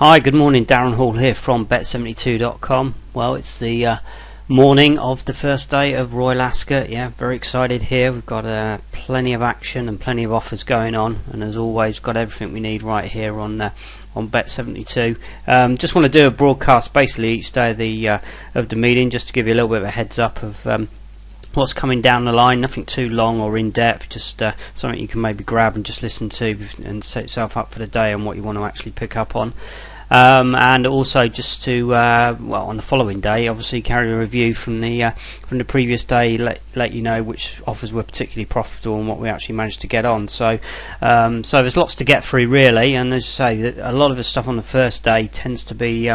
Hi, good morning. Darren Hall here from Bet72.com. Well, it's the morning of the first day of Royal Ascot. Yeah, very excited here. We've got plenty of action and plenty of offers going on, and as always, got everything we need right here on Bet72. Just want to do a broadcast basically each day of the meeting, just to give you a little bit of a heads up of what's coming down the line. Nothing too long or in depth, just something you can maybe grab and just listen to and set yourself up for the day and what you want to actually pick up on. And also just to on the following day, obviously carry a review from the previous day, let you know which offers were particularly profitable and what we actually managed to get on. So there's lots to get through really, and as I say, a lot of the stuff on the first day tends to be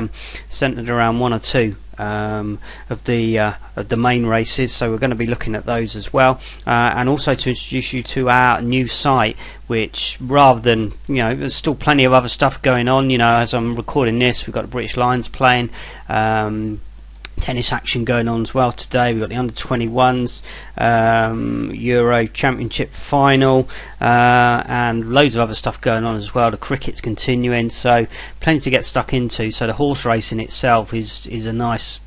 centred around one or two of the main races, so we're going to be looking at those as well, and also to introduce you to our new site, which, rather than, there's still plenty of other stuff going on. As I'm recording this, we've got the British Lions playing, tennis action going on as well today. We've got the under-21s Euro Championship final, and loads of other stuff going on as well. The cricket's continuing, so plenty to get stuck into. So the horse racing itself is a nice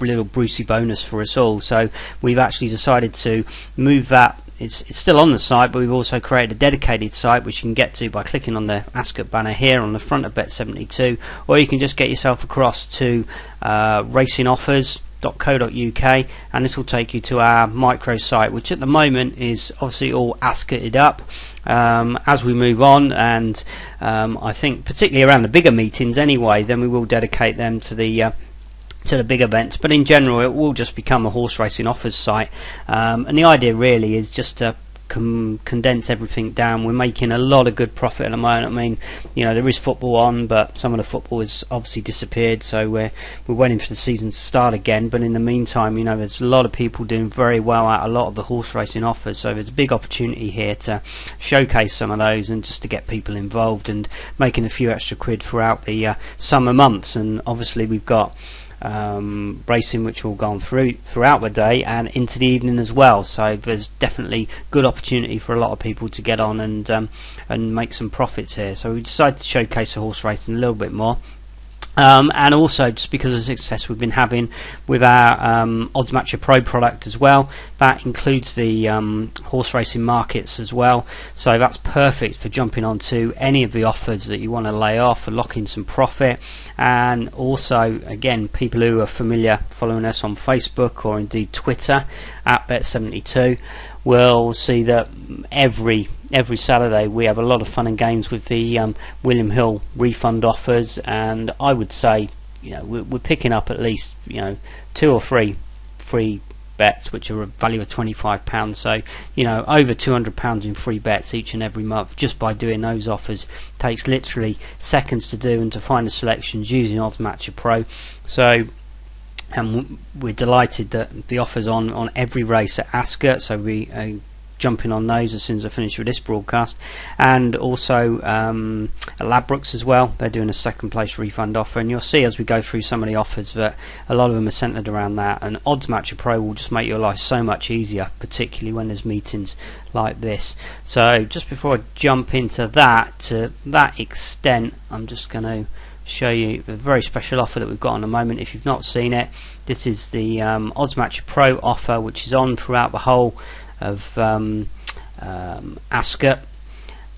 little Brucey bonus for us all. So we've actually decided to move that. It's still on the site, but we've also created a dedicated site which you can get to by clicking on the Ascot banner here on the front of Bet72, or you can just get yourself across to racingoffers.co.uk, and this will take you to our micro site, which at the moment is obviously all Ascoted up. As we move on, and I think particularly around the bigger meetings anyway, then we will dedicate them to the big events, but in general it will just become a horse racing offers site, and the idea really is just to condense everything down. We're making a lot of good profit at the moment. I mean, there is football on, but some of the football has obviously disappeared, so we're waiting for the season to start again. But in the meantime, there's a lot of people doing very well at a lot of the horse racing offers, so there's a big opportunity here to showcase some of those and just to get people involved and making a few extra quid throughout the summer months. And obviously we've got racing which will go on throughout the day and into the evening as well, so there's definitely good opportunity for a lot of people to get on and make some profits here. So we decided to showcase the horse racing a little bit more, and also just because of the success we've been having with our Odds Matcher Pro product as well. That includes the horse racing markets as well, so that's perfect for jumping onto any of the offers that you want to lay off and lock in some profit. And also, again, people who are familiar following us on Facebook or indeed Twitter at Bet72 will see that every Saturday we have a lot of fun and games with the William Hill refund offers, and I would say we're picking up at least 2 or 3 free bets which are a value of £25, so over £200 in free bets each and every month just by doing those offers. Takes literally seconds to do and to find the selections using Odds Matcher Pro. So, and we're delighted that the offers on every race at Ascot, so we jumping on those as soon as I finish with this broadcast. And also at Ladbrokes as well, they're doing a second place refund offer, and you'll see as we go through some of the offers that a lot of them are centred around that. And Odds Matcher Pro will just make your life so much easier, particularly when there's meetings like this. So just before I jump into that, to that extent, I'm just going to show you the very special offer that we've got on the moment. If you've not seen it, this is the Odds Matcher Pro offer, which is on throughout the whole of Ascot,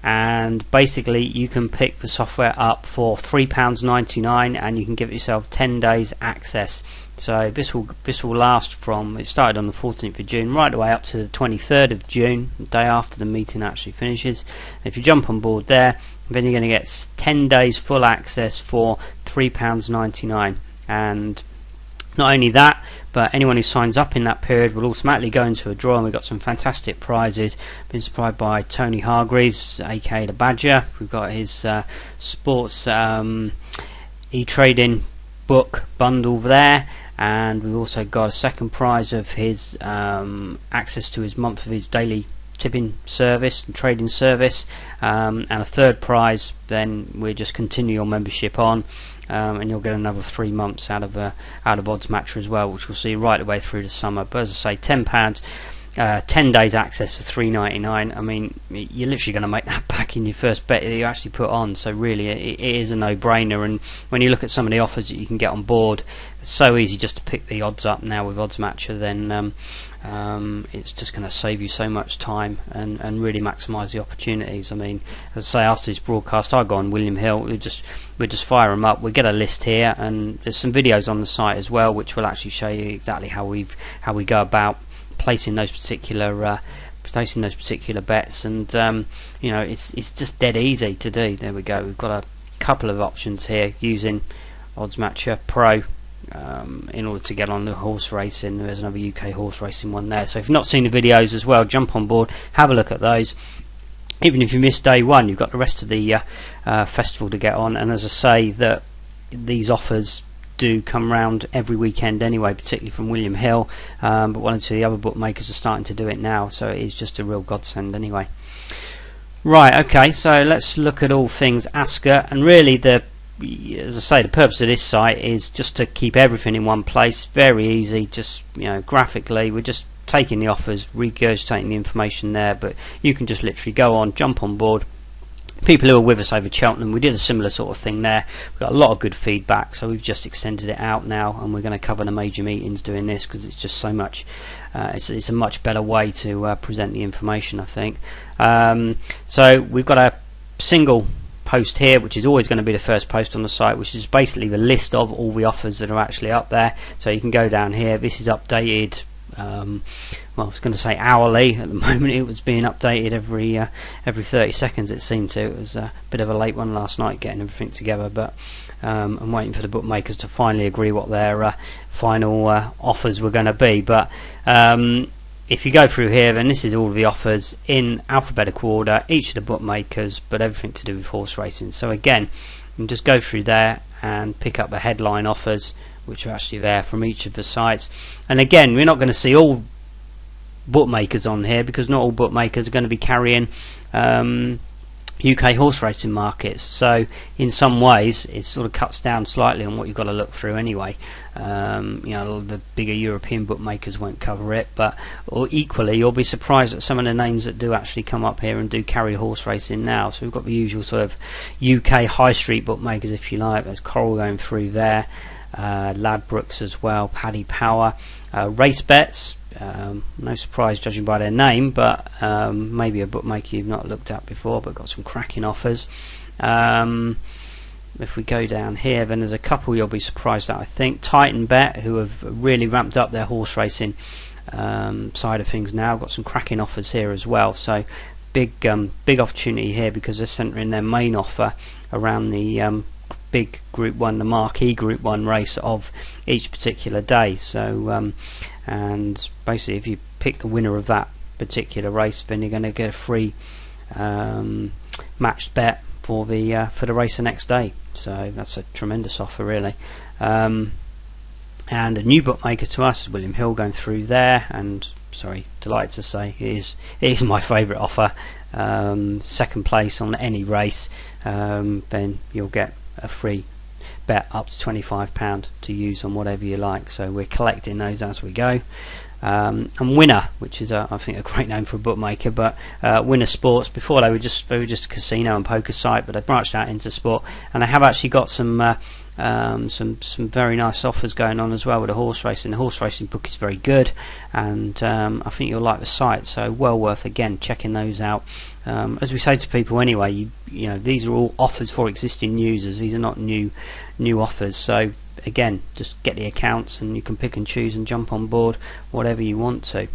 and basically you can pick the software up for £3.99 and you can give yourself 10 days access. So this will last from, it started on the 14th of June right the way up to the 23rd of June, the day after the meeting actually finishes. If you jump on board there, then you're going to get 10 days full access for £3.99, and not only that, but anyone who signs up in that period will automatically go into a draw, and we've got some fantastic prizes. Been supplied by Tony Hargreaves, aka the Badger. We've got his sports e-trading book bundle there, and we've also got a second prize of his access to his month of his daily tipping service and trading service, and a third prize then we just continue your membership on, and you'll get another 3 months out of Odds Matcher as well, which we'll see right the way through the summer. But as I say, £10 10 days access for $3.99. I mean, you're literally going to make that back in your first bet that you actually put on. So really, it is a no-brainer. And when you look at some of the offers that you can get on board, it's so easy just to pick the odds up now with Odds Matcher. Then it's just going to save you so much time and really maximise the opportunities. I mean, as I say, after this broadcast, I go on William Hill. We just fire them up. We get a list here, and there's some videos on the site as well, which will actually show you exactly how we go about placing those particular bets. And it's just dead easy to do. There we go. We've got a couple of options here using Odds Matcher Pro. In order to get on the horse racing. There's another UK horse racing one there, so if you've not seen the videos as well, jump on board, have a look at those. Even if you miss day one, you've got the rest of the festival to get on. And as I say, that these offers do come round every weekend anyway, particularly from William Hill, but one or two of the other bookmakers are starting to do it now, so it is just a real godsend anyway. Right, okay, so let's look at all things Ascot. And really, as I say, the purpose of this site is just to keep everything in one place. Very easy, just graphically, we're just taking the offers, regurgitating the information there, but you can just literally go on, jump on board. People who are with us over Cheltenham, we did a similar sort of thing there. We've got a lot of good feedback, so we've just extended it out now, and we're going to cover the major meetings doing this because it's just so much. It's a much better way to present the information, I think. So we've got a single post here, which is always going to be the first post on the site, which is basically the list of all the offers that are actually up there. So you can go down here. This is updated. Well, I was going to say hourly. At the moment, it was being updated every 30 seconds. It seemed to. It was a bit of a late one last night, getting everything together. But I'm waiting for the bookmakers to finally agree what their final offers were going to be. But if you go through here, then this is all of the offers in alphabetical order, each of the bookmakers, but everything to do with horse racing. So again, you can just go through there and pick up the headline offers, which are actually there from each of the sites. And again, we're not going to see all bookmakers on here, because not all bookmakers are going to be carrying UK horse racing markets, so in some ways it sort of cuts down slightly on what you've got to look through anyway. A lot of the bigger European bookmakers won't cover it, but equally you'll be surprised at some of the names that do actually come up here and do carry horse racing now. So we've got the usual sort of UK high street bookmakers, if you like. There's Coral going through there, Ladbrokes as well, Paddy Power, Race Bets. No surprise judging by their name, but maybe a bookmaker you've not looked at before, but got some cracking offers. If we go down here, then there's a couple you'll be surprised at, I think. Titan Bet, who have really ramped up their horse racing side of things now, got some cracking offers here as well. So big opportunity here, because they're centering their main offer around the big Group 1, the marquee Group 1 race of each particular day. So and basically, if you pick the winner of that particular race, then you're going to get a free matched bet for the race the next day. So that's a tremendous offer, really. And a new bookmaker to us is William Hill going through there, and delighted to say it is my favourite offer. Second place on any race, then you'll get a free bet up to £25 to use on whatever you like. So we're collecting those as we go. And Winner, which is I think a great name for a bookmaker, but Winner Sports, before they were just a casino and poker site, but they branched out into sport, and they have actually got some very nice offers going on as well with the horse racing. The horse racing book is very good, and I think you'll like the site, so well worth again checking those out. As we say to people anyway, you know, these are all offers for existing users. These are not new offers. So again, just get the accounts and you can pick and choose and jump on board whatever you want to.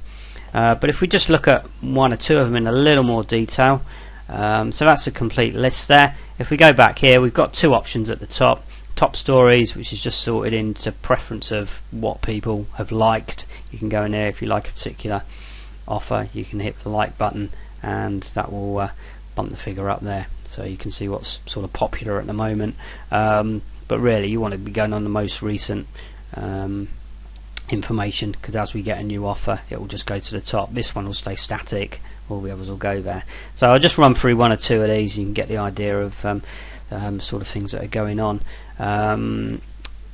But if we just look at one or two of them in a little more detail, so that's a complete list there. If we go back here, we've got two options at the top. Top stories, which is just sorted into preference of what people have liked. You can go in there if you like a particular offer, you can hit the like button, and that will bump the figure up there, so you can see what's sort of popular at the moment. But really, you want to be going on the most recent information, because as we get a new offer, it will just go to the top. This one will stay static, all the others will go there. So I'll just run through one or two of these. You can get the idea of sort of things that are going on.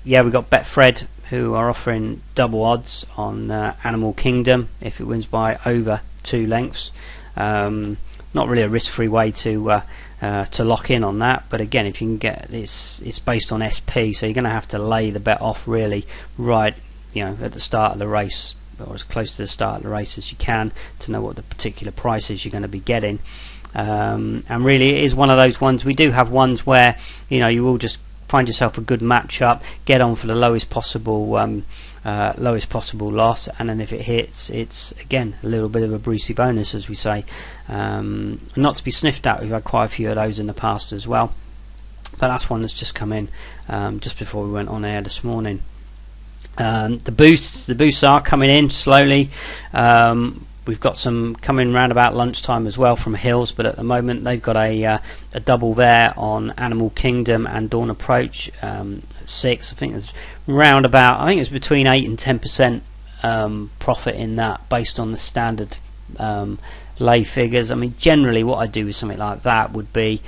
Yeah, we've got Betfred who are offering double odds on Animal Kingdom if it wins by over 2 lengths. Not really a risk-free way to lock in on that, but again, if you can get it's based on SP, so you're going to have to lay the bet off really right, at the start of the race, or as close to the start of the race as you can, to know what the particular prices you're going to be getting. And really, it is one of those ones. We do have ones where you will just find yourself a good matchup, get on for the lowest possible loss, and then if it hits, it's again a little bit of a Brucey bonus, as we say. Not to be sniffed at. We've had quite a few of those in the past as well, but that's one that's just come in just before we went on air this morning. The boosts are coming in slowly. We've got some coming round about lunchtime as well from Hills, but at the moment they've got a double there on Animal Kingdom and Dawn Approach at 6. I think it's round about, I think it's between 8 and 10% profit in that, based on the standard lay figures. I mean, generally what I do with something like that would be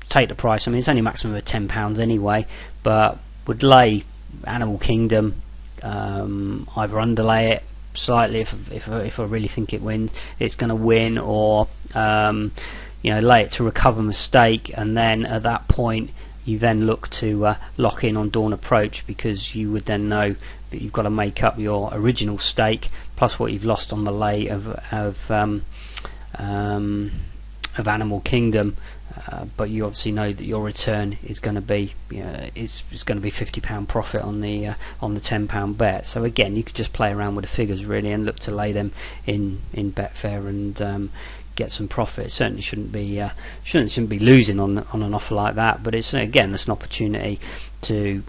take the price. I mean, it's only a maximum of £10 anyway, but would lay Animal Kingdom, either underlay it slightly if I really think it's going to win, or lay it to recover mistake, and then at that point you then look to lock in on Dawn Approach, because you would then know that you've got to make up your original stake plus what you've lost on the lay of Animal Kingdom. But you obviously know that your return is going to be it's going to be £50 profit on the £10 bet. So again, you could just play around with the figures really and look to lay them in Betfair and get some profit. It certainly shouldn't be losing on an offer like that, but it's again, it's an opportunity to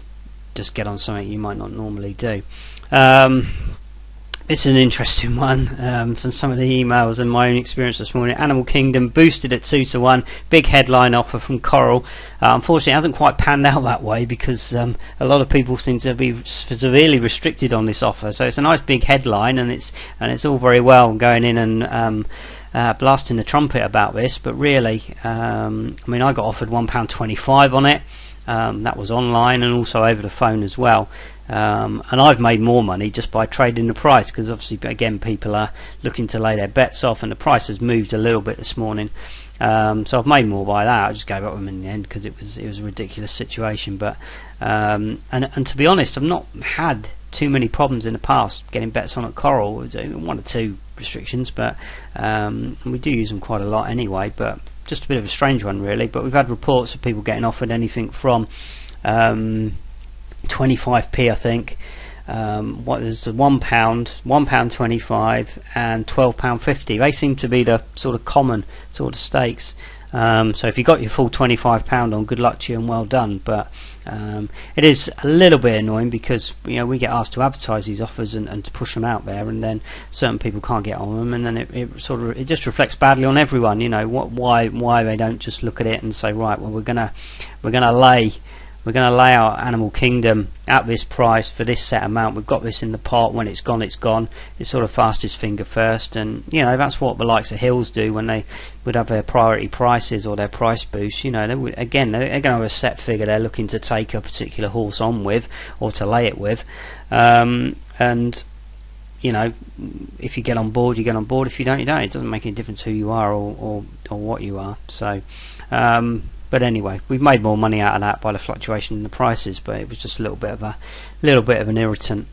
just get on something you might not normally do. It's an interesting one. From some of the emails and my own experience this morning, Animal Kingdom boosted at 2-1, big headline offer from Coral. Unfortunately, it hasn't quite panned out that way, because a lot of people seem to be severely restricted on this offer. So it's a nice big headline, and it's all very well going in and blasting the trumpet about this, but really, I mean, I got offered £1.25 on it. That was online and also over the phone as well. And I've made more money just by trading the price, because obviously again people are looking to lay their bets off, and the price has moved a little bit this morning, so I've made more by that. I just gave up with them in the end because it was a ridiculous situation. But and to be honest, I've not had too many problems in the past getting bets on at Coral. One or two restrictions, but we do use them quite a lot anyway, but just a bit of a strange one really. But we've had reports of people getting offered anything from 25p, I think. What is the £1, £1.25 and £12.50? They seem to be the sort of common sort of stakes. So if you got your full £25 on, good luck to you and well done. But it is a little bit annoying, because we get asked to advertise these offers and to push them out there, and then certain people can't get on them, and then it just reflects badly on everyone. Why they don't just look at it and say, right, well, we're gonna lay our Animal Kingdom at this price for this set amount. We've got this in the pot. When it's gone, it's gone. It's sort of fastest finger first, and that's what the likes of Hills do when they would have their priority prices or their price boost. They're going to have a set figure they're looking to take a particular horse on with, or to lay it with, and if you get on board, you get on board. If you don't, you don't. It doesn't make any difference who you are or what you are. So. But anyway, we've made more money out of that by the fluctuation in the prices, but it was just a little bit of an irritant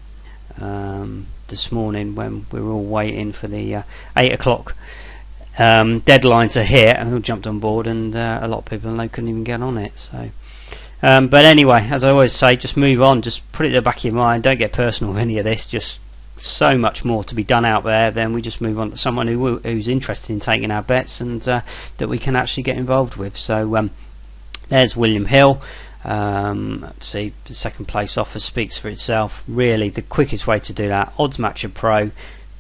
this morning when we were all waiting for the 8 o'clock deadline to hit, and we all jumped on board, and a lot of people couldn't even get on it. So, but anyway, as I always say, just move on. Just put it in the back of your mind. Don't get personal with any of this. Just so much more to be done out there. Then we just move on to someone who's interested in taking our bets, and that we can actually get involved with. So there's William Hill. See, the second place offer speaks for itself. Really, the quickest way to do that: odds matcher pro,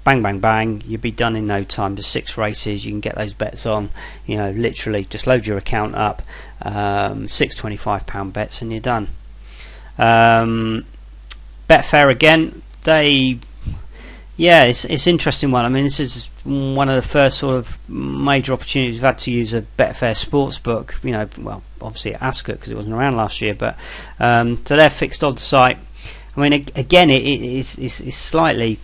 bang bang bang, you'll be done in no time. Just 6 races, you can get those bets on. Literally just load your account up, 6 £25 bets, and you're done. Betfair again, it's interesting one. I mean, this is one of the first sort of major opportunities we've had to use a Betfair sportsbook. obviously at Ascot because it wasn't around last year. But so their fixed odds site. I mean, again, it's slightly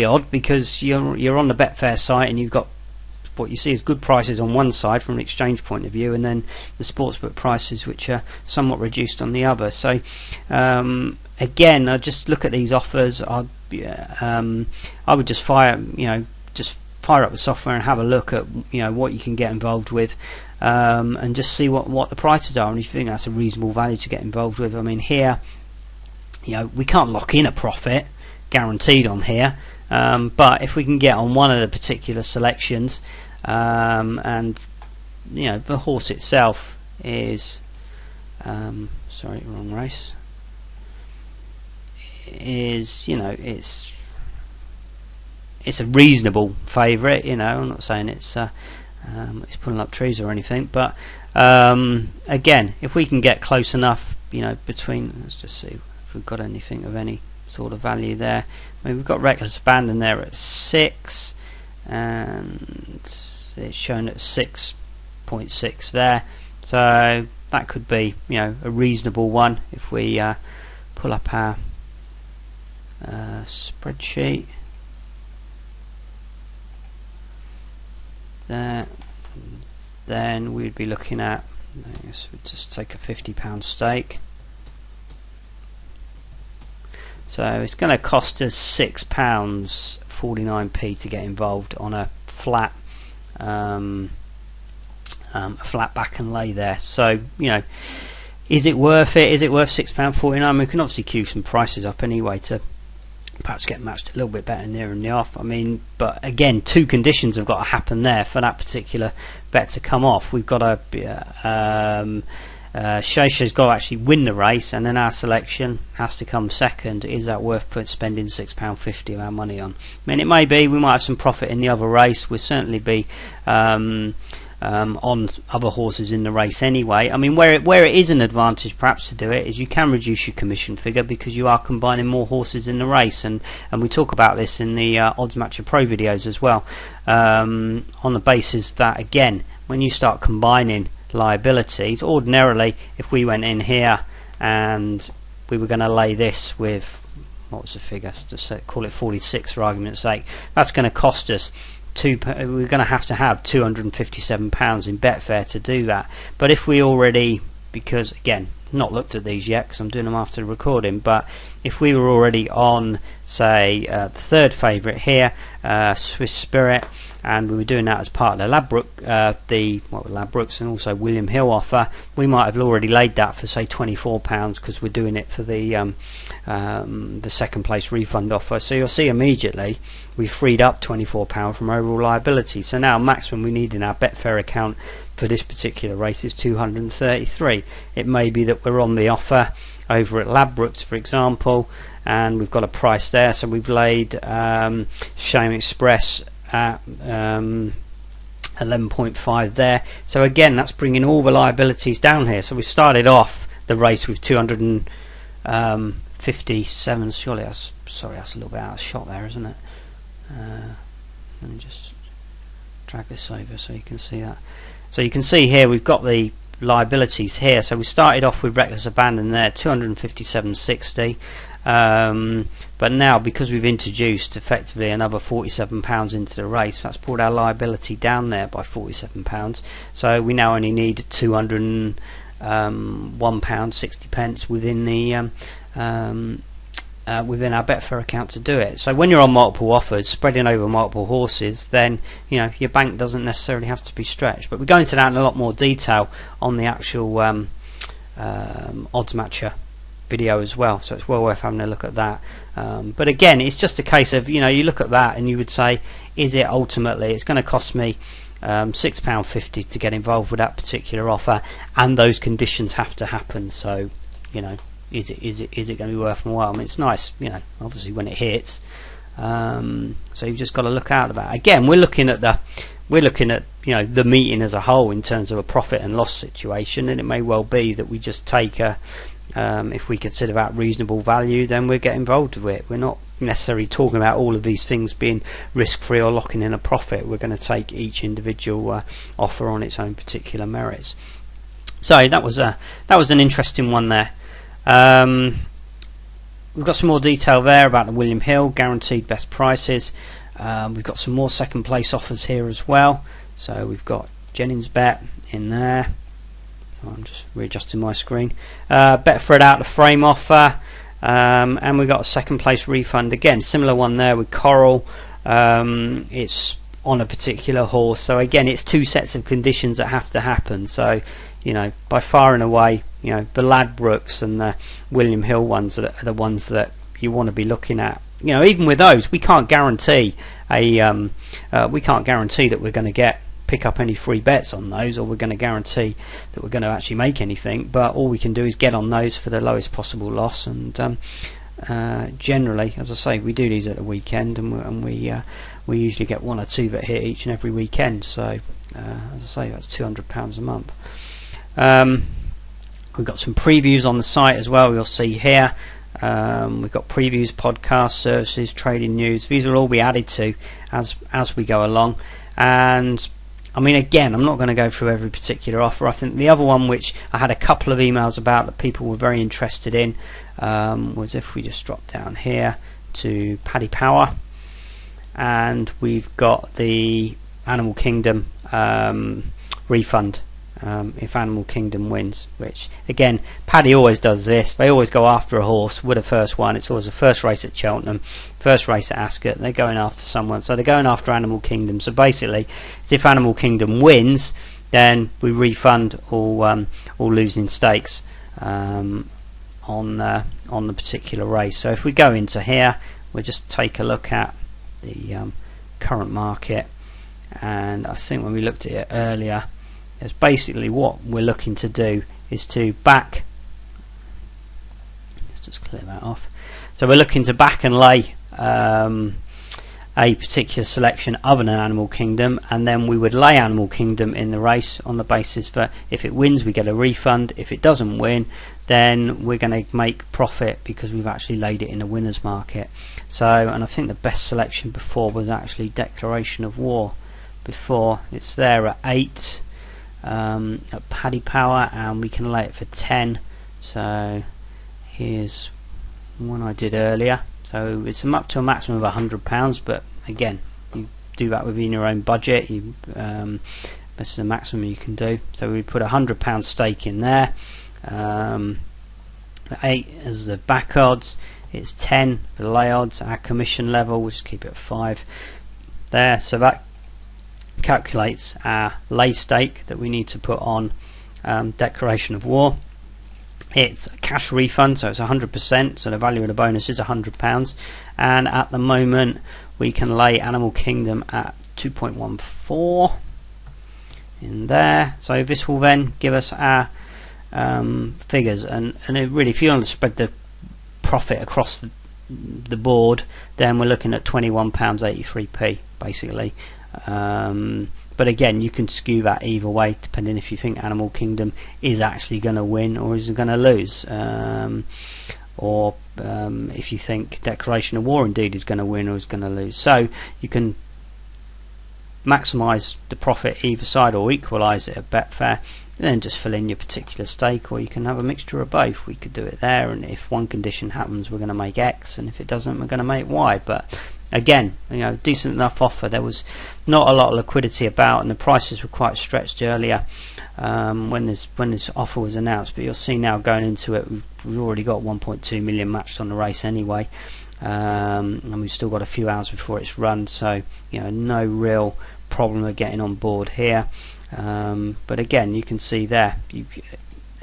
odd because you're on the Betfair site and you've got what you see is good prices on one side from an exchange point of view, and then the sportsbook prices which are somewhat reduced on the other. So again, I just look at these offers. I would just fire up the software and have a look at what you can get involved with, and just see what the prices are, and if you think that's a reasonable value to get involved with. I mean, here, we can't lock in a profit guaranteed on here, but if we can get on one of the particular selections, and the horse itself is sorry, wrong race, is it's a reasonable favourite. I'm not saying it's pulling up trees or anything, but again, if we can get close enough, between, let's just see if we've got anything of any sort of value there. I mean, we've got Reckless Abandon there at 6, and it's shown at 6.6 there, so that could be a reasonable one if we pull up our spreadsheet there. Then we'd be looking at, I guess we'd just take a £50 stake. So it's going to cost us £6.49p to get involved on a flat back and lay there. So is it worth it? Is it worth £6.49? We can obviously queue some prices up anyway to perhaps get matched a little bit better near and the off. I mean, but again, two conditions have got to happen there for that particular bet to come off. We've got to Shesha's got to actually win the race, and then our selection has to come second. Is that worth spending £6.50 of our money on? I mean, it may be. We might have some profit in the other race. We'll certainly be on other horses in the race anyway. I mean, where it is an advantage perhaps to do it is you can reduce your commission figure because you are combining more horses in the race, and we talk about this in the Odds Matcher Pro videos as well, on the basis that, again, when you start combining liabilities, ordinarily if we went in here and we were going to lay this with, what was the figure, just call it 46 for argument's sake, that's going to cost us we're going to have £257 in Betfair to do that. But if we already, because again, not looked at these yet because I'm doing them after the recording, but if we were already on, say, the third favourite here, Swiss Spirit, and we were doing that as part of the Ladbrokes and also William Hill offer, we might have already laid that for, say, £24 because we're doing it for the second place refund offer. So you'll see immediately we freed up £24 from overall liability. So now maximum we need in our Betfair account for this particular race is £233. It may be that we're on the offer over at Ladbrokes, for example, and we've got a price there, so we've laid Shame Express at 11.5 there. So again, that's bringing all the liabilities down here. So we started off the race with 257. Surely that's a little bit out of shot there, isn't it? Let me just drag this over so you can see that. So you can see here we've got the liabilities here. So we started off with Reckless Abandon there, 257.60. But now, because we've introduced effectively another £47 into the race, that's brought our liability down there by £47. So we now only need £201.60 within the within our Betfair account to do it. So when you're on multiple offers, spreading over multiple horses, then your bank doesn't necessarily have to be stretched. But we go into that in a lot more detail on the actual Odds Matcher video as well, so it's well worth having a look at that. But again, it's just a case of you look at that and you would say, is it ultimately it's going to cost me £6.50 to get involved with that particular offer, and those conditions have to happen. So is it going to be worth my while? I mean, it's nice, obviously when it hits. So you've just got to look out at that. Again, we're looking at the meeting as a whole in terms of a profit and loss situation, and it may well be that we just take if we consider that reasonable value, then we'll get involved with it. We're not necessarily talking about all of these things being risk-free or locking in a profit. We're going to take each individual offer on its own particular merits. So that was an interesting one there. We've got some more detail there about the William Hill guaranteed best prices. We've got some more second place offers here as well. So we've got Jennings Bet in there. I'm just readjusting my screen. Betfred out the frame offer, and we've got a second place refund again. Similar one there with Coral. It's on a particular horse, so again it's two sets of conditions that have to happen. So by far and away, the Ladbrokes and the William Hill ones are the ones that you want to be looking at. Even with those, we can't guarantee that we're going to pick up any free bets on those, or we're going to guarantee that we're going to actually make anything. But all we can do is get on those for the lowest possible loss. And generally, as I say, we do these at the weekend, and we usually get one or two that hit each and every weekend. So as I say, that's £200 a month. We've got some previews on the site as well. You'll see here. We've got previews, podcasts, services, trading news. These will all be added to as we go along. And I mean, again, I'm not going to go through every particular offer. I think the other one, which I had a couple of emails about that people were very interested in, was if we just drop down here to Paddy Power, and we've got the Animal Kingdom refund. If Animal Kingdom wins, which again, Paddy always does this. They always go after a horse with a first one. It's always the first race at Cheltenham, first race at Ascot. They're going after someone, so they're going after Animal Kingdom. So basically, if Animal Kingdom wins, then we refund all losing stakes on the particular race. So if we go into here, we'll just take a look at the current market, and I think when we looked at it earlier, it's basically what we're looking to do is to back. Let's just clear that off. So we're looking to back and lay a particular selection other than Animal Kingdom, and then we would lay Animal Kingdom in the race on the basis that if it wins, we get a refund. If it doesn't win, then we're going to make profit because we've actually laid it in a winner's market. So, and I think the best selection before was actually Declaration of War. Before, it's there at 8. At Paddy Power, and we can lay it for 10. So here's one I did earlier. So it's up to a maximum of £100, but again, you do that within your own budget. This is the maximum you can do. So we put £100 stake in there. 8 as the back odds. It's 10 for the lay odds. Our commission level, we'll just keep it at 5 there. So that calculates our lay stake that we need to put on Declaration of War. It's a cash refund, so it's 100%, so the value of the bonus is £100, and at the moment we can lay Animal Kingdom at 2.14 in there. So this will then give us our figures, and it really, if you want to spread the profit across the board, then we're looking at £21.83p basically. But again, you can skew that either way depending if you think Animal Kingdom is actually going to win or is going to lose, or if you think Declaration of War indeed is going to win or is going to lose. So you can maximise the profit either side or equalise it at Betfair, and then just fill in your particular stake, or you can have a mixture of both. We could do it there, and if one condition happens, we're going to make X, and if it doesn't, we're going to make Y. But again, decent enough offer. There was not a lot of liquidity about, and the prices were quite stretched earlier when this offer was announced. But you'll see now going into it, we've already got 1.2 million matched on the race anyway, and we've still got a few hours before it's run. So no real problem of getting on board here. But again, you can see there,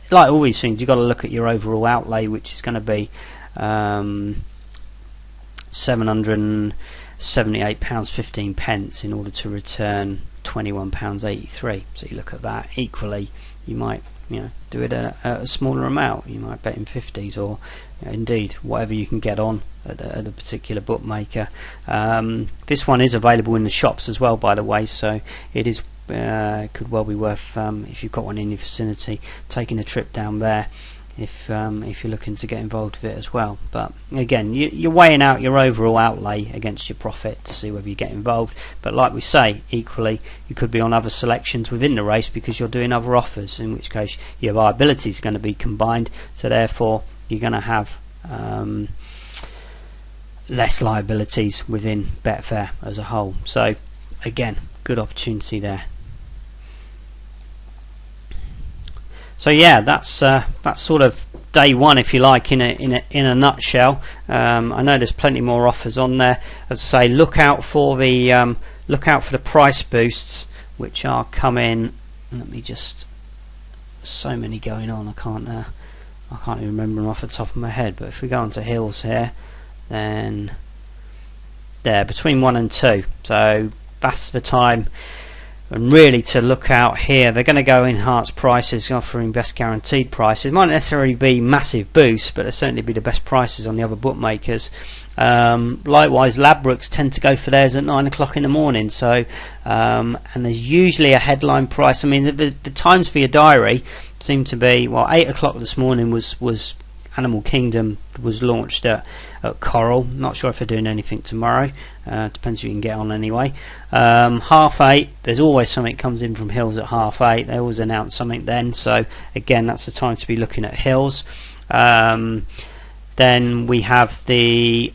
like all these things, you've got to look at your overall outlay, which is going to be £778.15 in order to return £21.83. So you look at that. Equally, you might do it at a smaller amount. You might bet in 50s, or indeed whatever you can get on at a particular bookmaker. This one is available in the shops as well, by the way, so it is could well be worth, if you've got one in your vicinity, taking a trip down there if you're looking to get involved with it as well. But again, you're weighing out your overall outlay against your profit to see whether you get involved. But like we say, equally you could be on other selections within the race because you're doing other offers, in which case your liability is going to be combined, so therefore you're going to have less liabilities within Betfair as a whole. So again, good opportunity there. So yeah, that's sort of day one, if you like, in a nutshell. I know there's plenty more offers on there. As I say, look out for the price boosts, which are coming. Let me just. So many going on. I can't even remember them off the top of my head. But if we go onto Hills here, then there between 1 and 2. So that's the time. And really to look out here, they're going to go enhanced prices, offering best guaranteed prices. Might not necessarily be massive boosts, but they'll certainly be the best prices on the other bookmakers. Likewise, Ladbrokes tend to go for theirs at 9 o'clock in the morning. So, and there's usually a headline price. I mean, the times for your diary seem to be, well, 8 o'clock this morning was Animal Kingdom was launched at Coral. Not sure if they're doing anything tomorrow. Depends who you can get on anyway. 8:30, there's always something comes in from Hills at 8:30. They always announce something then. So again, that's the time to be looking at Hills. Then we have the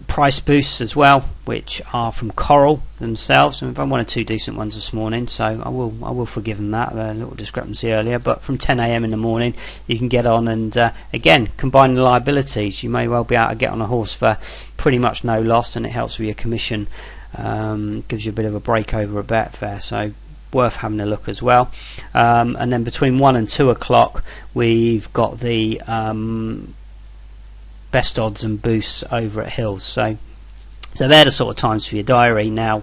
price boosts as well, which are from Coral themselves, and we've had 1 or 2 decent ones this morning, so I will forgive them that, a little discrepancy earlier. But from 10 AM in the morning you can get on and again, combine the liabilities. You may well be able to get on a horse for pretty much no loss, and it helps with your commission, gives you a bit of a break over at Betfair, so worth having a look as well. And then between 1 and 2 o'clock we've got the best odds and boosts over at Hills. So they're the sort of times for your diary. Now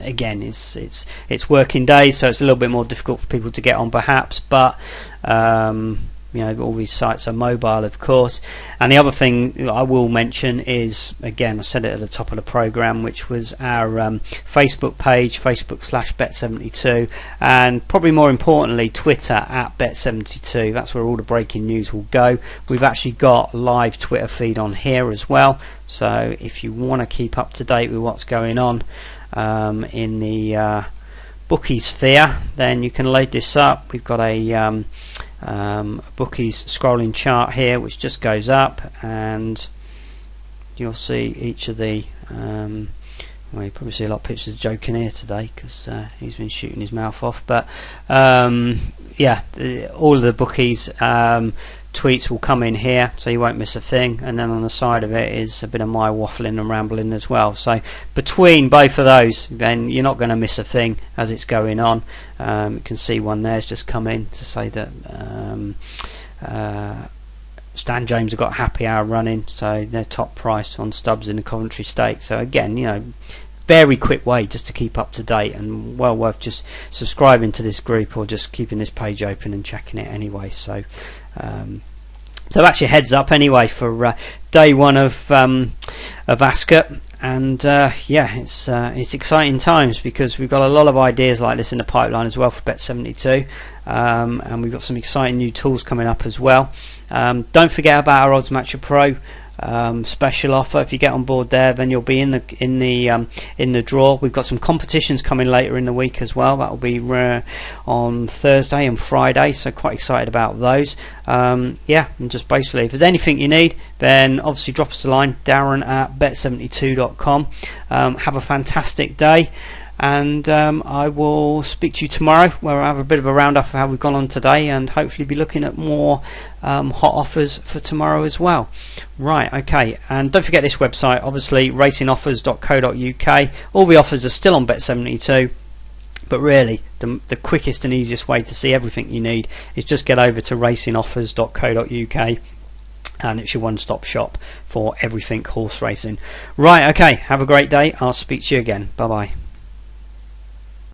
again, it's working days, so it's a little bit more difficult for people to get on perhaps, but all these sites are mobile, of course. And the other thing I will mention is, again, I said it at the top of the program, which was our Facebook page, Facebook/Bet72, and probably more importantly Twitter at Bet72. That's where all the breaking news will go. We've actually got a live Twitter feed on here as well, so if you want to keep up to date with what's going on in the bookies sphere, then you can load this up. We've got a bookies scrolling chart here which just goes up, and you'll see each of the well, you probably see a lot of pictures of Joe Kinnear today because he's been shooting his mouth off, but yeah, all of the bookies tweets will come in here, so you won't miss a thing. And then on the side of it is a bit of my waffling and rambling as well. So between both of those, then you're not going to miss a thing as it's going on. You can see one there's just come in to say that Stan James have got a happy hour running, so they're top price on Stubbs in the Coventry Stakes. So again, very quick way just to keep up to date, and well worth just subscribing to this group or just keeping this page open and checking it anyway. So so that's your heads up anyway for day one of Ascot. And yeah, it's exciting times because we've got a lot of ideas like this in the pipeline as well for Bet72, and we've got some exciting new tools coming up as well. Don't forget about our Odds Matcher Pro special offer. If you get on board there, then you'll be in the draw. We've got some competitions coming later in the week as well. That will be on Thursday and Friday, so quite excited about those. Yeah, and just basically, if there's anything you need, then obviously drop us a line, Darren at bet72.com. Have a fantastic day, and I will speak to you tomorrow where I'll have a bit of a roundup of how we've gone on today, and hopefully be looking at more hot offers for tomorrow as well. Right, okay, and don't forget this website, obviously racingoffers.co.uk. All the offers are still on Bet72, but really the quickest and easiest way to see everything you need is just get over to racingoffers.co.uk, and it's your one-stop shop for everything horse racing. Right, okay, have a great day. I'll speak to you again. Bye bye.